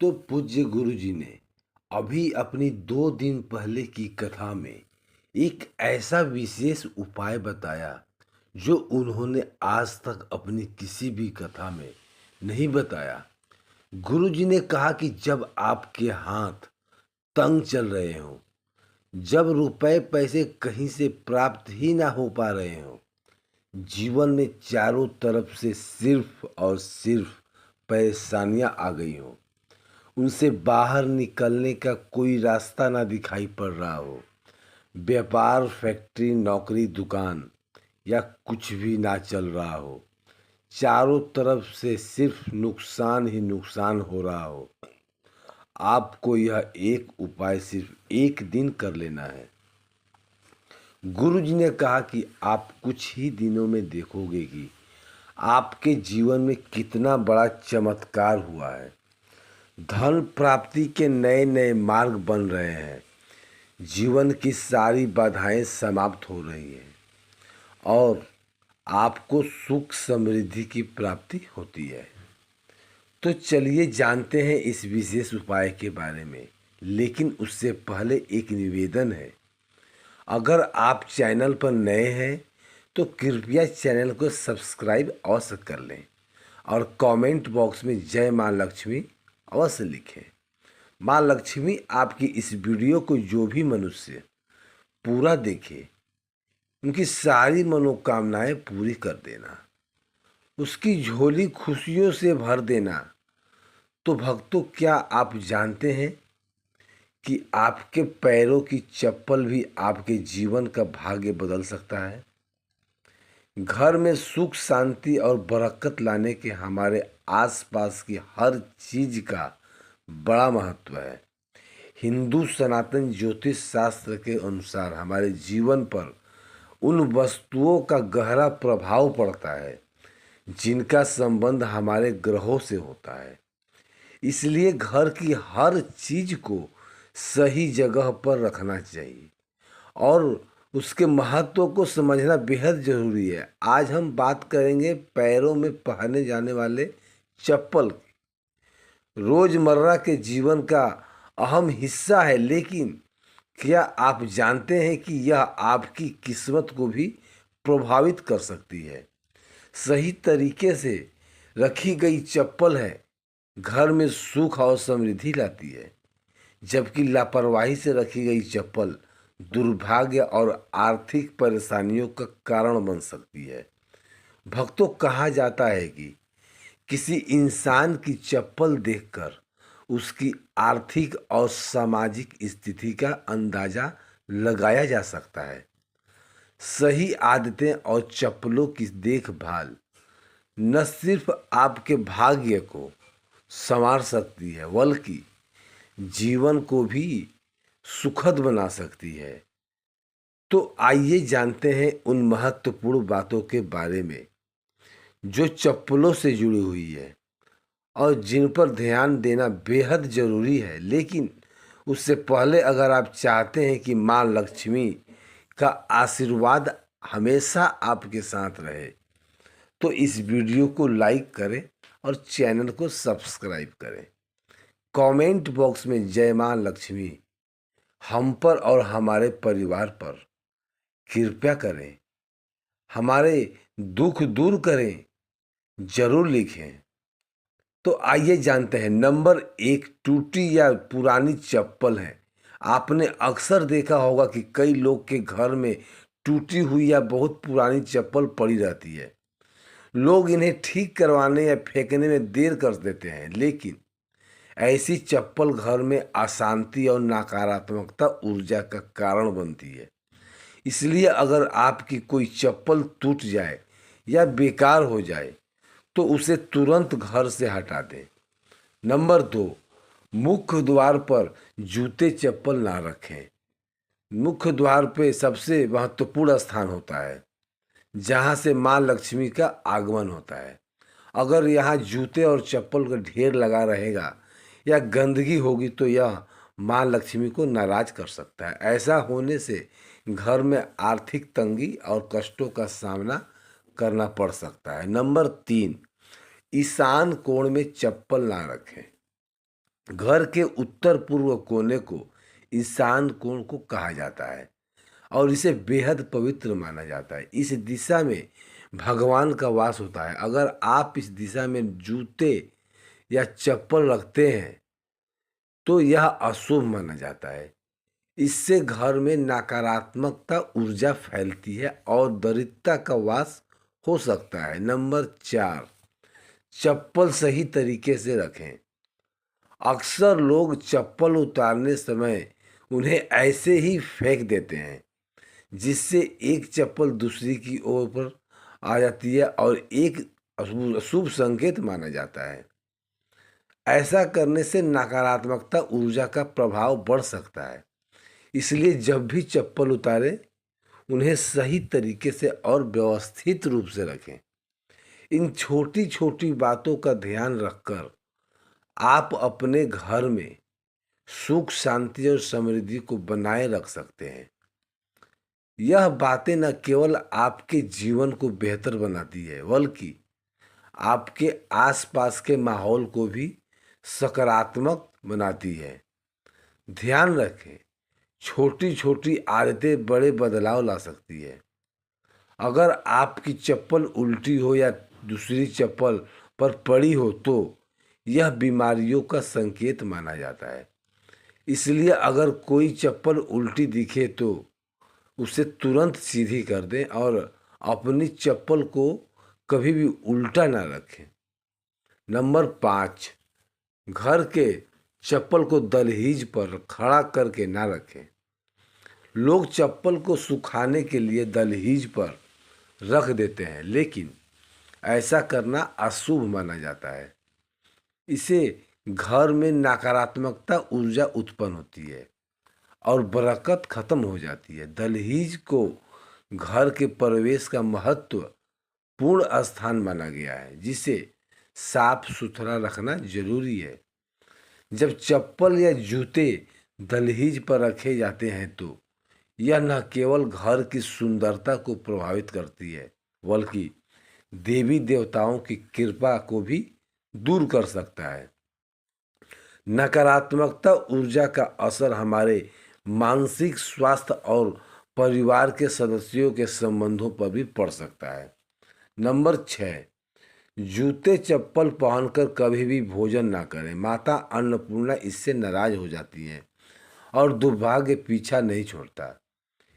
तो पूज्य गुरु जी ने अभी अपनी 2 दिन पहले की कथा में एक ऐसा विशेष उपाय बताया जो उन्होंने आज तक अपनी किसी भी कथा में नहीं बताया। गुरु जी ने कहा कि जब आपके हाथ तंग चल रहे हों, जब रुपए पैसे कहीं से प्राप्त ही ना हो पा रहे हों, जीवन में चारों तरफ से सिर्फ और सिर्फ परेशानियां आ गई हों, उनसे बाहर निकलने का कोई रास्ता ना दिखाई पड़ रहा हो, व्यापार फैक्ट्री नौकरी दुकान या कुछ भी ना चल रहा हो, चारों तरफ से सिर्फ नुकसान ही नुकसान हो रहा हो, आपको यह एक उपाय सिर्फ एक दिन कर लेना है। गुरुजी ने कहा कि आप कुछ ही दिनों में देखोगे कि आपके जीवन में कितना बड़ा चमत्कार हुआ है। धन प्राप्ति के नए नए मार्ग बन रहे हैं, जीवन की सारी बाधाएं समाप्त हो रही हैं और आपको सुख समृद्धि की प्राप्ति होती है। तो चलिए जानते हैं इस विशेष उपाय के बारे में, लेकिन उससे पहले एक निवेदन है। अगर आप चैनल पर नए हैं तो कृपया चैनल को सब्सक्राइब अवश्य कर लें और कमेंट बॉक्स में जय माँ लक्ष्मी अवश्य लिखें। माँ लक्ष्मी आपकी इस वीडियो को जो भी मनुष्य पूरा देखे, उनकी सारी मनोकामनाएं पूरी कर देना, उसकी झोली खुशियों से भर देना। तो भक्तों, क्या आप जानते हैं कि आपके पैरों की चप्पल भी आपके जीवन का भाग्य बदल सकता है। घर में सुख शांति और बरकत लाने के हमारे आसपास की हर चीज का बड़ा महत्व है। हिंदू सनातन ज्योतिष शास्त्र के अनुसार हमारे जीवन पर उन वस्तुओं का गहरा प्रभाव पड़ता है जिनका संबंध हमारे ग्रहों से होता है। इसलिए घर की हर चीज को सही जगह पर रखना चाहिए और उसके महत्व को समझना बेहद जरूरी है। आज हम बात करेंगे पैरों में पहने जाने वाले चप्पल की। रोजमर्रा के जीवन का अहम हिस्सा है, लेकिन क्या आप जानते हैं कि यह आपकी किस्मत को भी प्रभावित कर सकती है। सही तरीके से रखी गई चप्पल है घर में सुख और समृद्धि लाती है, जबकि लापरवाही से रखी गई चप्पल दुर्भाग्य और आर्थिक परेशानियों का कारण बन सकती है। भक्तों, कहा जाता है कि किसी इंसान की चप्पल देखकर उसकी आर्थिक और सामाजिक स्थिति का अंदाजा लगाया जा सकता है। सही आदतें और चप्पलों की देखभाल न सिर्फ आपके भाग्य को संवार सकती है, बल्कि जीवन को भी सुखद बना सकती है। तो आइए जानते हैं उन महत्वपूर्ण बातों के बारे में जो चप्पलों से जुड़ी हुई है और जिन पर ध्यान देना बेहद जरूरी है। लेकिन उससे पहले अगर आप चाहते हैं कि माँ लक्ष्मी का आशीर्वाद हमेशा आपके साथ रहे, तो इस वीडियो को लाइक करें और चैनल को सब्सक्राइब करें। कमेंट बॉक्स में जय माँ लक्ष्मी हम पर और हमारे परिवार पर कृपया करें, हमारे दुख दूर करें, जरूर लिखें। तो आइए जानते हैं। नंबर 1, टूटी या पुरानी चप्पल है। आपने अक्सर देखा होगा कि कई लोग के घर में टूटी हुई या बहुत पुरानी चप्पल पड़ी रहती है। लोग इन्हें ठीक करवाने या फेंकने में देर कर देते हैं, लेकिन ऐसी चप्पल घर में अशांति और नकारात्मकता ऊर्जा का कारण बनती है। इसलिए अगर आपकी कोई चप्पल टूट जाए या बेकार हो जाए तो उसे तुरंत घर से हटा दें। नंबर 2, मुख्य द्वार पर जूते चप्पल ना रखें। मुख्य द्वार पे सबसे महत्वपूर्ण स्थान होता है जहाँ से माँ लक्ष्मी का आगमन होता है। अगर यहाँ जूते और चप्पल का ढेर लगा रहेगा या गंदगी होगी तो यह माँ लक्ष्मी को नाराज कर सकता है। ऐसा होने से घर में आर्थिक तंगी और कष्टों का सामना करना पड़ सकता है। नंबर 3, ईशान कोण में चप्पल ना रखें। घर के उत्तर पूर्व कोने को ईशान कोण को कहा जाता है और इसे बेहद पवित्र माना जाता है। इस दिशा में भगवान का वास होता है। अगर आप इस दिशा में जूते या चप्पल रखते हैं तो यह अशुभ माना जाता है। इससे घर में नकारात्मकता ऊर्जा फैलती है और दरिद्रता का वास हो सकता है। नंबर 4, चप्पल सही तरीके से रखें। अक्सर लोग चप्पल उतारने समय उन्हें ऐसे ही फेंक देते हैं, जिससे एक चप्पल दूसरी की ओर पर आ जाती है और एक अशुभ संकेत माना जाता है। ऐसा करने से नकारात्मकता ऊर्जा का प्रभाव बढ़ सकता है। इसलिए जब भी चप्पल उतारें, उन्हें सही तरीके से और व्यवस्थित रूप से रखें। इन छोटी छोटी बातों का ध्यान रखकर आप अपने घर में सुख, शांति और समृद्धि को बनाए रख सकते हैं। यह बातें न केवल आपके जीवन को बेहतर बनाती है, बल्कि आपके आसपास के माहौल को भी सकारात्मक बनाती है। ध्यान रखें, छोटी छोटी आदतें बड़े बदलाव ला सकती है। अगर आपकी चप्पल उल्टी हो या दूसरी चप्पल पर पड़ी हो तो यह बीमारियों का संकेत माना जाता है। इसलिए अगर कोई चप्पल उल्टी दिखे तो उसे तुरंत सीधी कर दें और अपनी चप्पल को कभी भी उल्टा ना रखें। नंबर 5, घर के चप्पल को दहलीज पर खड़ा करके ना रखें। लोग चप्पल को सुखाने के लिए दहलीज पर रख देते हैं, लेकिन ऐसा करना अशुभ माना जाता है। इसे घर में नकारात्मकता ऊर्जा उत्पन्न होती है और बरकत खत्म हो जाती है। दहलीज को घर के प्रवेश का महत्वपूर्ण स्थान माना गया है, जिसे साफ सुथरा रखना जरूरी है। जब चप्पल या जूते दहलीज पर रखे जाते हैं तो यह न केवल घर की सुंदरता को प्रभावित करती है, बल्कि देवी देवताओं की कृपा को भी दूर कर सकता है। नकारात्मकता ऊर्जा का असर हमारे मानसिक स्वास्थ्य और परिवार के सदस्यों के संबंधों पर भी पड़ सकता है। नंबर 6, जूते चप्पल पहनकर कभी भी भोजन ना करें। माता अन्नपूर्णा इससे नाराज हो जाती हैं और दुर्भाग्य पीछा नहीं छोड़ता।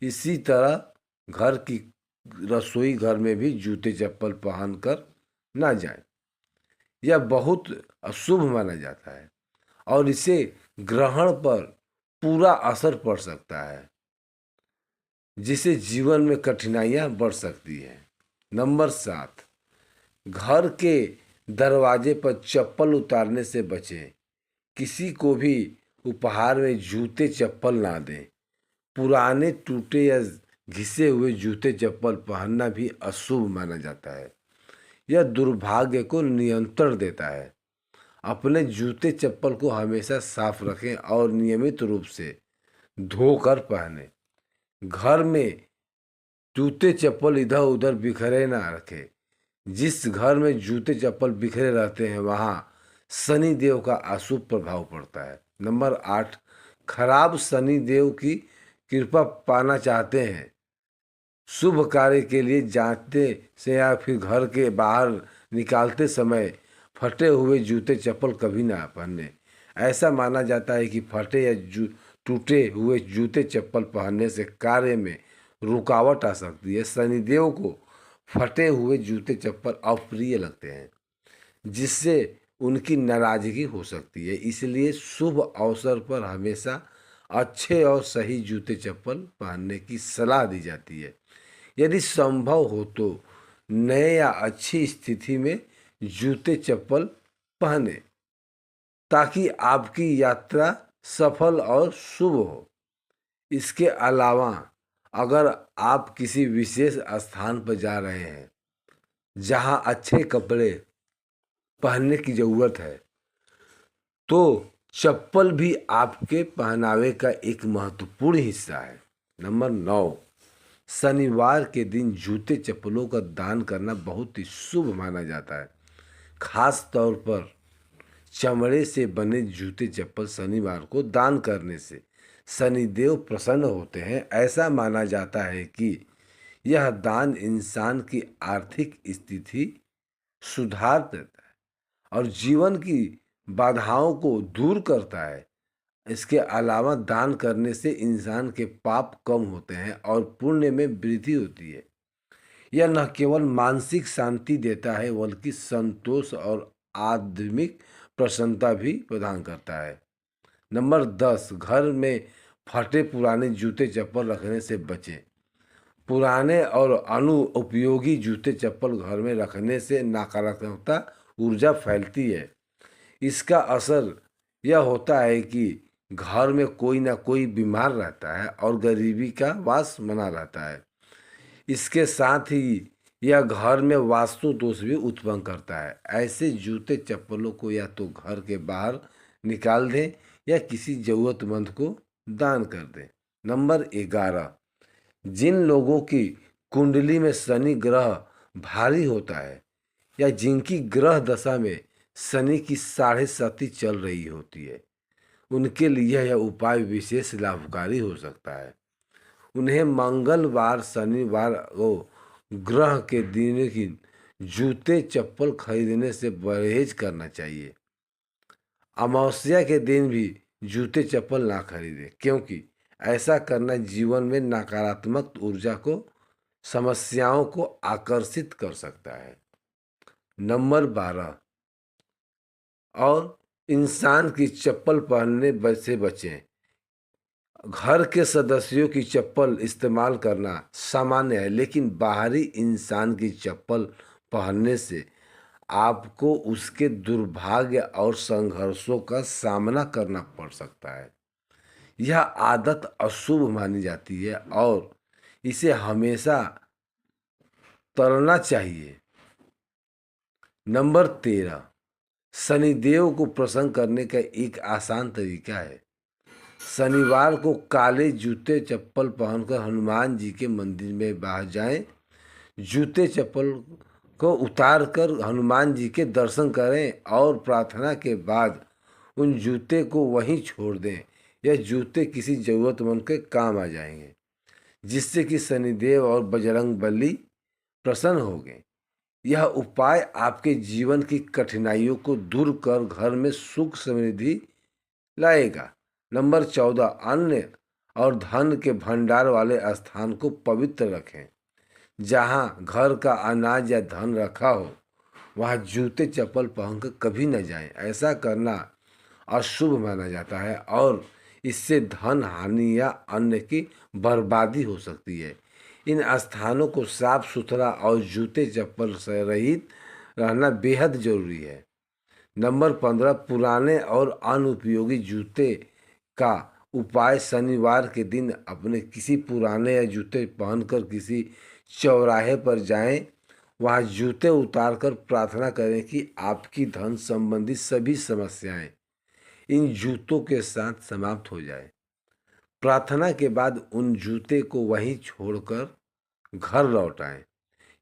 इसी तरह घर की रसोई घर में भी जूते चप्पल पहनकर ना जाएं। यह बहुत अशुभ माना जाता है और इसे ग्रहण पर पूरा असर पड़ सकता है, जिससे जीवन में कठिनाइयां बढ़ सकती हैं। नंबर 7, घर के दरवाजे पर चप्पल उतारने से बचें। किसी को भी उपहार में जूते चप्पल ना दें। पुराने, टूटे या घिसे हुए जूते चप्पल पहनना भी अशुभ माना जाता है। यह दुर्भाग्य को नियंत्रण देता है। अपने जूते चप्पल को हमेशा साफ रखें और नियमित रूप से धोकर पहनें। घर में जूते चप्पल इधर उधर बिखरे ना रखें। जिस घर में जूते चप्पल बिखरे रहते हैं वहाँ शनि देव का अशुभ प्रभाव पड़ता है। नंबर 8, खराब शनि देव की कृपा पाना चाहते हैं। शुभ कार्य के लिए जाते से या फिर घर के बाहर निकालते समय फटे हुए जूते चप्पल कभी ना पहने। ऐसा माना जाता है कि फटे या टूटे हुए जूते चप्पल पहनने से कार्य में रुकावट आ सकती है। शनिदेव को फटे हुए जूते चप्पल अप्रिय लगते हैं, जिससे उनकी नाराजगी हो सकती है। इसलिए शुभ अवसर पर हमेशा अच्छे और सही जूते चप्पल पहनने की सलाह दी जाती है। यदि संभव हो तो नए या अच्छी स्थिति में जूते चप्पल पहने, ताकि आपकी यात्रा सफल और शुभ हो। इसके अलावा अगर आप किसी विशेष स्थान पर जा रहे हैं जहां अच्छे कपड़े पहनने की ज़रूरत है, तो चप्पल भी आपके पहनावे का एक महत्वपूर्ण हिस्सा है। नंबर 9, शनिवार के दिन जूते चप्पलों का दान करना बहुत ही शुभ माना जाता है। खास तौर पर चमड़े से बने जूते चप्पल शनिवार को दान करने से शनिदेव प्रसन्न होते हैं। ऐसा माना जाता है कि यह दान इंसान की आर्थिक स्थिति सुधार देता है और जीवन की बाधाओं को दूर करता है। इसके अलावा दान करने से इंसान के पाप कम होते हैं और पुण्य में वृद्धि होती है। यह न केवल मानसिक शांति देता है बल्कि संतोष और आध्यात्मिक प्रसन्नता भी प्रदान करता है। नंबर 10, घर में फटे पुराने जूते चप्पल रखने से बचें। पुराने और अनुपयोगी जूते चप्पल घर में रखने से नकारात्मकता ऊर्जा फैलती है। इसका असर यह होता है कि घर में कोई ना कोई बीमार रहता है और गरीबी का वास बना रहता है। इसके साथ ही यह घर में वास्तु दोष भी उत्पन्न करता है। ऐसे जूते चप्पलों को या तो घर के बाहर निकाल दें या किसी जरूरतमंद को दान कर दें। नंबर 11, जिन लोगों की कुंडली में शनि ग्रह भारी होता है या जिनकी ग्रह दशा में शनि की 7.5 चल रही होती है, उनके लिए यह उपाय विशेष लाभकारी हो सकता है। उन्हें मंगलवार शनिवार को ग्रह के दिन की जूते चप्पल खरीदने से परहेज करना चाहिए। अमावस्या के दिन भी जूते चप्पल ना खरीदें, क्योंकि ऐसा करना जीवन में नकारात्मक ऊर्जा को समस्याओं को आकर्षित कर सकता है। नंबर 12, और इंसान की चप्पल पहनने से बचें। घर के सदस्यों की चप्पल इस्तेमाल करना सामान्य है, लेकिन बाहरी इंसान की चप्पल पहनने से आपको उसके दुर्भाग्य और संघर्षों का सामना करना पड़ सकता है। यह आदत अशुभ मानी जाती है और इसे हमेशा तोड़ना चाहिए। नंबर 13, शनिदेव को प्रसन्न करने का एक आसान तरीका है। शनिवार को काले जूते चप्पल पहनकर हनुमान जी के मंदिर में बाहर जाएं। जूते चप्पल को उतार कर हनुमान जी के दर्शन करें और प्रार्थना के बाद उन जूते को वहीं छोड़ दें। यह जूते किसी जरूरतमंद के काम आ जाएंगे, जिससे कि शनिदेव और बजरंगबली प्रसन्न होंगे। यह उपाय आपके जीवन की कठिनाइयों को दूर कर घर में सुख समृद्धि लाएगा। नंबर 14, अन्न और धन के भंडार वाले स्थान को पवित्र रखें। जहाँ घर का अनाज या धन रखा हो वहाँ जूते चप्पल पहनकर कभी न जाएं। ऐसा करना अशुभ माना जाता है और इससे धन हानि या अन्न की बर्बादी हो सकती है। इन स्थानों को साफ सुथरा और जूते चप्पल से रहित रहना बेहद जरूरी है। नंबर 15, पुराने और अनुपयोगी जूते का उपाय। शनिवार के दिन अपने किसी पुराने या जूते पहनकर किसी चौराहे पर जाएं। वहां जूते उतारकर प्रार्थना करें कि आपकी धन संबंधी सभी समस्याएं इन जूतों के साथ समाप्त हो जाए। प्रार्थना के बाद उन जूते को वहीं छोड़कर घर लौट आएं।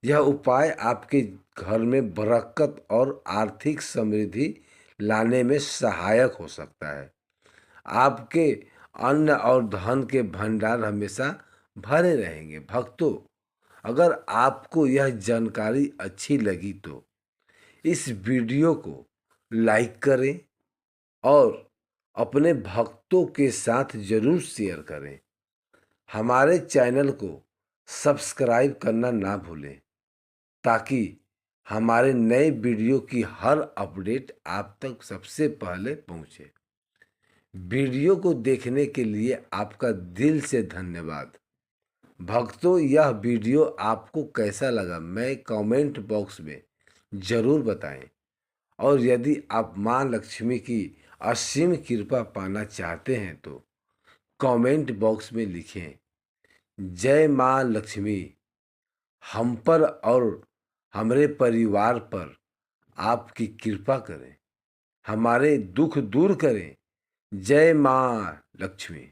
यह उपाय आपके घर में बरकत और आर्थिक समृद्धि लाने में सहायक हो सकता है। आपके अन्न और धन के भंडार हमेशा भरे रहेंगे। भक्तों, अगर आपको यह जानकारी अच्छी लगी तो इस वीडियो को लाइक करें और अपने भक्तों के साथ जरूर शेयर करें। हमारे चैनल को सब्सक्राइब करना ना भूलें ताकि हमारे नए वीडियो की हर अपडेट आप तक सबसे पहले पहुंचे। वीडियो को देखने के लिए आपका दिल से धन्यवाद। भक्तों, यह वीडियो आपको कैसा लगा मैं कमेंट बॉक्स में ज़रूर बताएं। और यदि आप माँ लक्ष्मी की असीम कृपा पाना चाहते हैं तो कमेंट बॉक्स में लिखें, जय माँ लक्ष्मी हम पर और हमारे परिवार पर आपकी कृपा करें, हमारे दुख दूर करें। जय माँ लक्ष्मी।